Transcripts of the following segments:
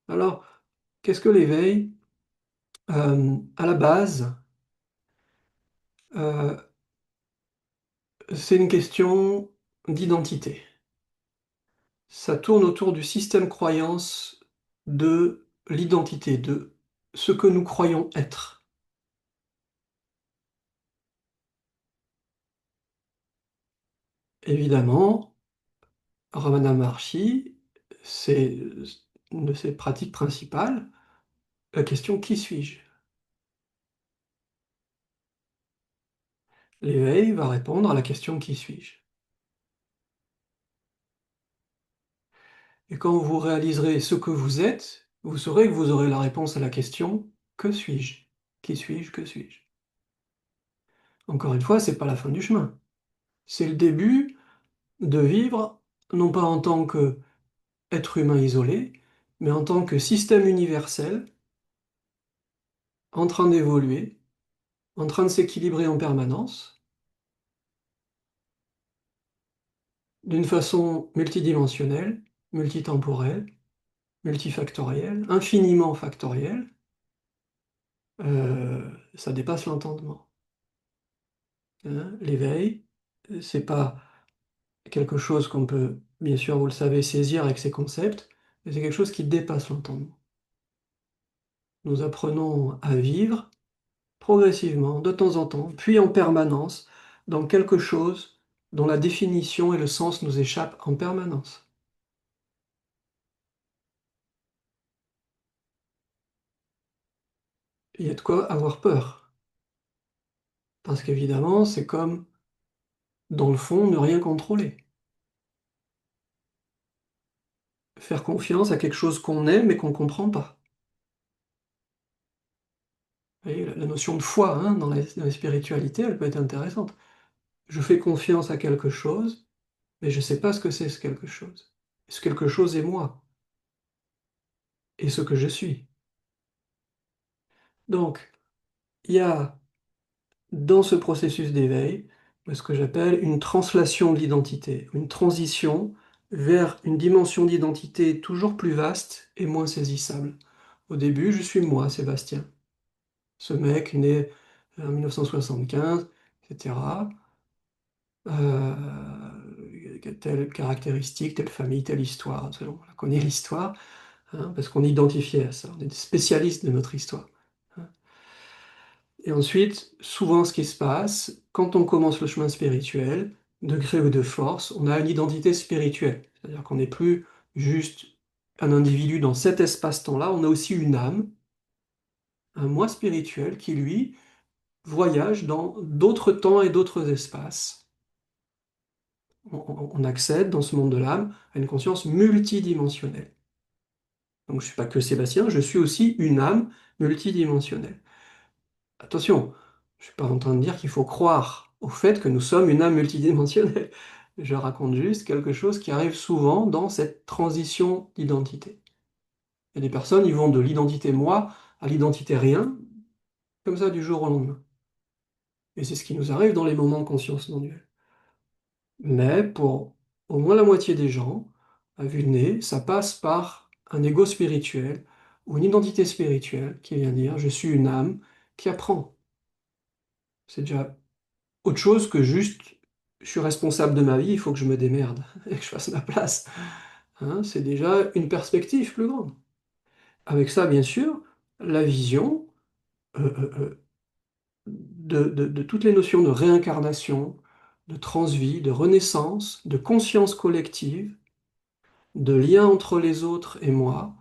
Alors, qu'est-ce que l'éveil? À la base, euh, c'est une question d'identité. Ça tourne autour du système croyance de l'identité, de ce que nous croyons être. Évidemment, Ramana Maharshi, c'est une de ses pratiques principales, la question qui suis-je? L'éveil va répondre à la question qui suis-je? Et quand vous réaliserez ce que vous êtes, vous saurez que vous aurez la réponse à la question que suis-je? Qui suis-je? Que suis-je? Encore une fois, c'est pas la fin du chemin. C'est le début de vivre, non pas en tant qu'être humain isolé, mais en tant que système universel, en train d'évoluer, en train de s'équilibrer en permanence, d'une façon multidimensionnelle, multitemporelle, multifactorielle, infiniment factorielle. Ça dépasse l'entendement, hein. L'éveil, c'est pas quelque chose qu'on peut, bien sûr, vous le savez, saisir avec ses concepts, mais c'est quelque chose qui dépasse l'entendement. Nous apprenons à vivre progressivement, de temps en temps, puis en permanence, dans quelque chose dont la définition et le sens nous échappent en permanence. Il y a de quoi avoir peur, parce qu'évidemment, c'est comme, dans le fond, ne rien contrôler. Faire confiance à quelque chose qu'on aime mais qu'on ne comprend pas. Vous voyez, la notion de foi, hein, dans la spiritualité, elle peut être intéressante. Je fais confiance à quelque chose, mais je ne sais pas ce que c'est ce quelque chose. Ce quelque chose est moi, et ce que je suis. Donc, il y a dans ce processus d'éveil ce que j'appelle une translation de l'identité, une transition vers une dimension d'identité toujours plus vaste et moins saisissable. Au début, je suis moi, Sébastien, ce mec né en 1975, etc. Telle caractéristique, telle famille, telle histoire. On connaît l'histoire, hein, parce qu'on est identifié à ça. On est des spécialistes de notre histoire, hein. Et ensuite, souvent, ce qui se passe, quand on commence le chemin spirituel, de gré ou de force, on a une identité spirituelle. C'est-à-dire qu'on n'est plus juste un individu dans cet espace-temps-là, on a aussi une âme, un moi spirituel qui, lui, voyage dans d'autres temps et d'autres espaces. On accède dans ce monde de l'âme à une conscience multidimensionnelle. Donc je ne suis pas que Sébastien, je suis aussi une âme multidimensionnelle. Attention, je ne suis pas en train de dire qu'il faut croire au fait que nous sommes une âme multidimensionnelle. Je raconte juste quelque chose qui arrive souvent dans cette transition d'identité. Il y a des personnes, ils vont de l'identité moi à l'identité rien, comme ça du jour au lendemain. Et c'est ce qui nous arrive dans les moments de conscience non duelle. Mais pour au moins la moitié des gens, à vue de nez, ça passe par un ego spirituel ou une identité spirituelle qui vient dire je suis une âme qui apprend. C'est déjà autre chose que juste je suis responsable de ma vie, il faut que je me démerde et que je fasse ma place, hein. C'est déjà une perspective plus grande. Avec ça, bien sûr, la vision euh, euh, euh, de toutes les notions de réincarnation, de transvie, de renaissance, de conscience collective, de lien entre les autres et moi,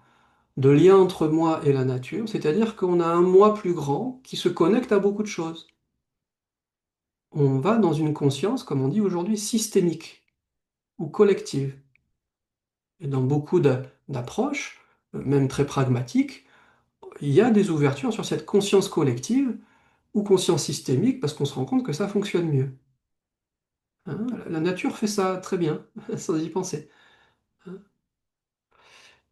de lien entre moi et la nature, c'est-à-dire qu'on a un moi plus grand qui se connecte à beaucoup de choses. On va dans une conscience, comme on dit aujourd'hui, systémique ou collective. Et dans beaucoup d'approches, même très pragmatiques, il y a des ouvertures sur cette conscience collective ou conscience systémique parce qu'on se rend compte que ça fonctionne mieux, hein. La nature fait ça très bien, sans y penser, hein.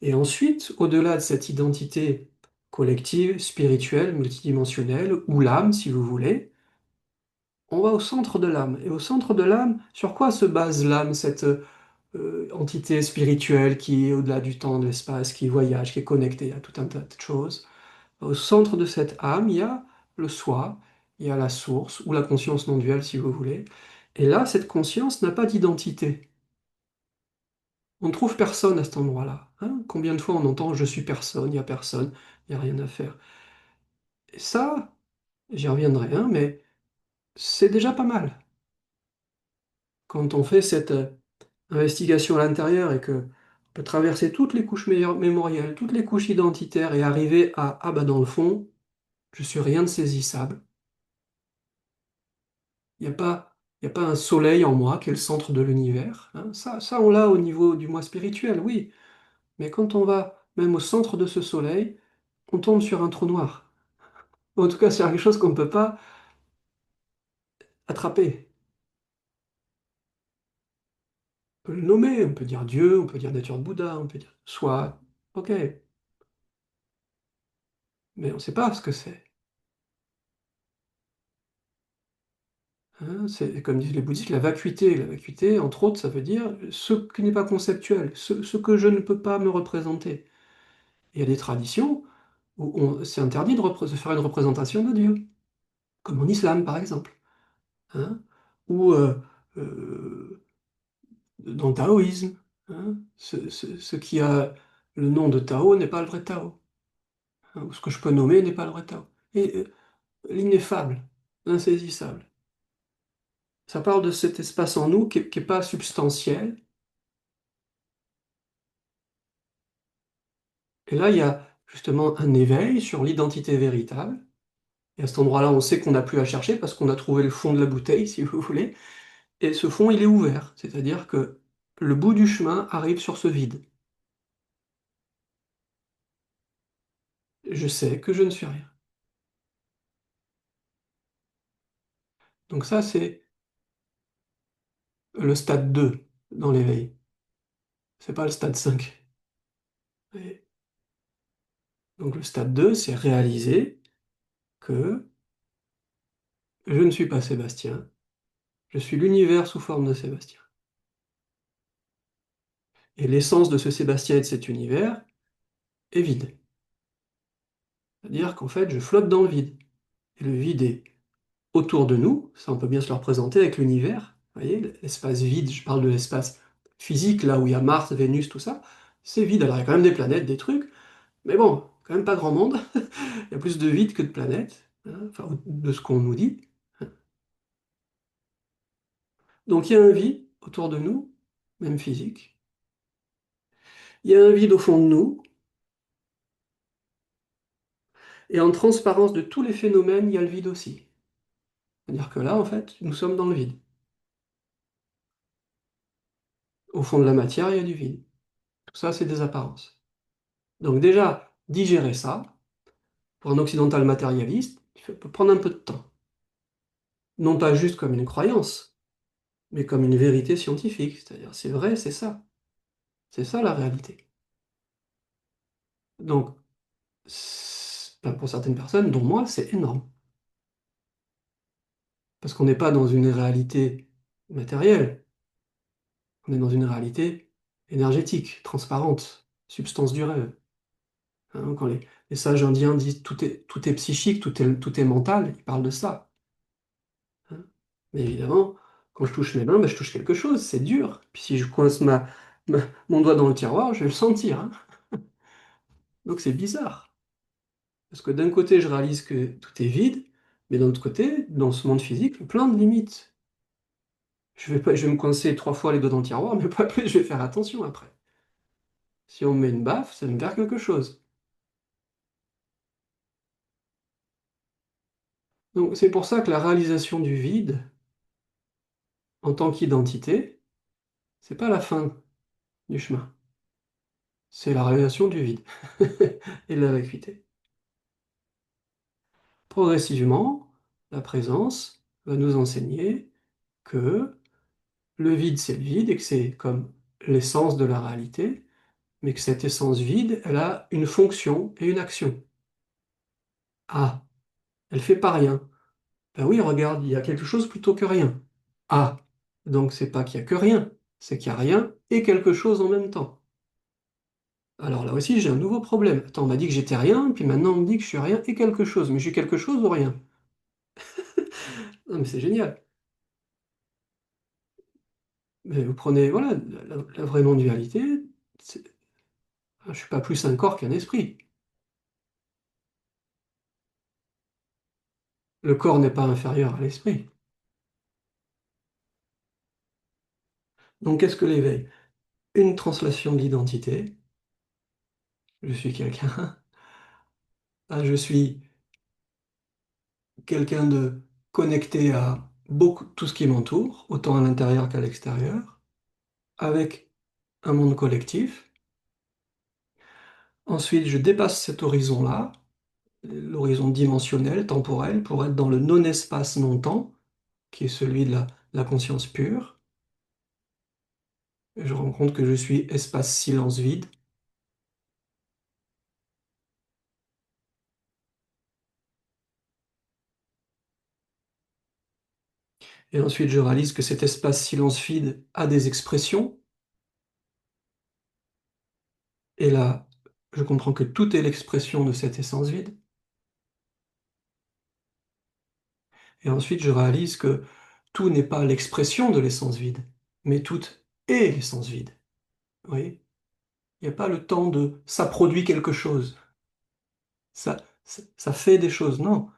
Et ensuite, au-delà de cette identité collective, spirituelle, multidimensionnelle, ou l'âme, si vous voulez, on va au centre de l'âme. Et au centre de l'âme, sur quoi se base l'âme, cette entité spirituelle qui est au-delà du temps, de l'espace, qui voyage, qui est connectée à tout un tas de choses. Au centre de cette âme, il y a le soi, il y a la source, ou la conscience non duelle si vous voulez. Et là, cette conscience n'a pas d'identité. On ne trouve personne à cet endroit-là. Hein. Combien de fois on entend je suis personne, il n'y a personne, il n'y a rien à faire. Et ça, j'y reviendrai, hein, mais c'est déjà pas mal. Quand on fait cette investigation à l'intérieur et que on peut traverser toutes les couches mémorielles, toutes les couches identitaires et arriver à ah bah dans le fond, je suis rien de saisissable. Il n'y a pas, il y a pas un soleil en moi qui est le centre de l'univers. Hein. Ça, on l'a au niveau du moi spirituel, oui. Mais quand on va même au centre de ce soleil, on tombe sur un trou noir. En tout cas, c'est quelque chose qu'on ne peut pas attraper. On peut le nommer, on peut dire Dieu, on peut dire nature de Bouddha, on peut dire soi. Ok, mais on ne sait pas ce que c'est. Hein. C'est comme disent les bouddhistes, la vacuité. La vacuité, entre autres, ça veut dire ce qui n'est pas conceptuel, ce que je ne peux pas me représenter. Il y a des traditions où c'est interdit de faire une représentation de Dieu, comme en islam par exemple, hein, ou euh, dans le taoïsme. Hein, ce qui a le nom de Tao n'est pas le vrai Tao, hein, ou ce que je peux nommer n'est pas le vrai Tao. Et l'ineffable, l'insaisissable. Ça parle de cet espace en nous qui n'est pas substantiel. Et là, il y a justement un éveil sur l'identité véritable. Et à cet endroit-là, on sait qu'on n'a plus à chercher parce qu'on a trouvé le fond de la bouteille, si vous voulez. Et ce fond, il est ouvert. C'est-à-dire que le bout du chemin arrive sur ce vide. Je sais que je ne suis rien. Donc ça, c'est le stade 2 dans l'éveil. C'est pas le stade 5. Et donc le stade 2, c'est réaliser que je ne suis pas Sébastien. Je suis l'univers sous forme de Sébastien. Et l'essence de ce Sébastien et de cet univers est vide. C'est-à-dire qu'en fait, je flotte dans le vide. Et le vide est autour de nous, ça on peut bien se le représenter avec l'univers, vous voyez, l'espace vide, je parle de l'espace physique, là où il y a Mars, Vénus, tout ça, c'est vide, alors il y a quand même des planètes, des trucs, mais bon, quand même pas grand monde, il y a plus de vide que de planètes, hein, enfin de ce qu'on nous dit. Donc il y a un vide autour de nous, même physique, il y a un vide au fond de nous, et en transparence de tous les phénomènes, il y a le vide aussi. C'est-à-dire que là, en fait, nous sommes dans le vide. Au fond de la matière, il y a du vide. Tout ça, c'est des apparences. Donc déjà, digérer ça, pour un occidental matérialiste, il peut prendre un peu de temps. Non pas juste comme une croyance, mais comme une vérité scientifique. C'est-à-dire, c'est vrai, c'est ça. C'est ça la réalité. Donc, ben, pour certaines personnes, dont moi, c'est énorme. Parce qu'on n'est pas dans une réalité matérielle, on est dans une réalité énergétique, transparente, substance du rêve. Hein, quand les sages indiens disent tout est psychique, tout est mental, ils parlent de ça. Hein. Mais évidemment, quand je touche mes mains, ben, je touche quelque chose, c'est dur. Puis si je coince mon doigt dans le tiroir, je vais le sentir. Hein. Donc c'est bizarre. Parce que d'un côté, je réalise que tout est vide, mais d'un autre côté, dans ce monde physique, il y a plein de limites. Je vais me coincer 3 fois les doigts dans le tiroir, mais pas plus, je vais faire attention après. Si on me met une baffe, ça va me faire quelque chose. Donc c'est pour ça que la réalisation du vide, en tant qu'identité, c'est pas la fin du chemin. C'est la réalisation du vide et de la vacuité. Progressivement, la présence va nous enseigner que le vide, c'est le vide et que c'est comme l'essence de la réalité, mais que cette essence vide, elle a une fonction et une action. Ah, elle fait pas rien. Ben oui, regarde, il y a quelque chose plutôt que rien. Ah, donc c'est pas qu'il y a que rien, c'est qu'il y a rien et quelque chose en même temps. Alors là aussi, j'ai un nouveau problème. Attends, on m'a dit que j'étais rien, puis maintenant on me dit que je suis rien et quelque chose. Mais je suis quelque chose ou rien? Non, mais c'est génial. Mais vous prenez, voilà, la vraie non-dualité, c'est- je suis pas plus un corps qu'un esprit. Le corps n'est pas inférieur à l'esprit. Donc qu'est-ce que l'éveil? Une translation de l'identité. Je suis quelqu'un. Ah, je suis quelqu'un de connecté à beaucoup tout ce qui m'entoure, autant à l'intérieur qu'à l'extérieur, avec un monde collectif. Ensuite, je dépasse cet horizon-là, l'horizon dimensionnel, temporel, pour être dans le non-espace, non-temps, qui est celui de la conscience pure. Et je rends compte que je suis espace, silence, vide. Et ensuite, je réalise que cet espace, silence, vide a des expressions. Et là, je comprends que tout est l'expression de cette essence vide. Et ensuite, je réalise que tout n'est pas l'expression de l'essence vide, mais tout est l'essence vide. Vous voyez? Il n'y a pas le temps de ça produit quelque chose, ça fait des choses. Non,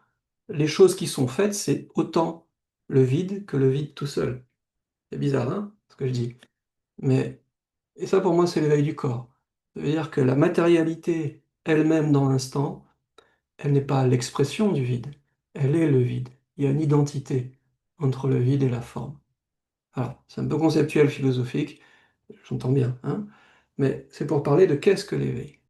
les choses qui sont faites, c'est autant le vide que le vide tout seul. C'est bizarre, hein, ce que je dis. Mais, et ça pour moi, c'est l'éveil du corps. Ça veut dire que la matérialité elle-même dans l'instant, elle n'est pas l'expression du vide, elle est le vide. Il y a une identité entre le vide et la forme. Alors, c'est un peu conceptuel, philosophique, j'entends bien, hein, mais c'est pour parler de qu'est-ce que l'éveil.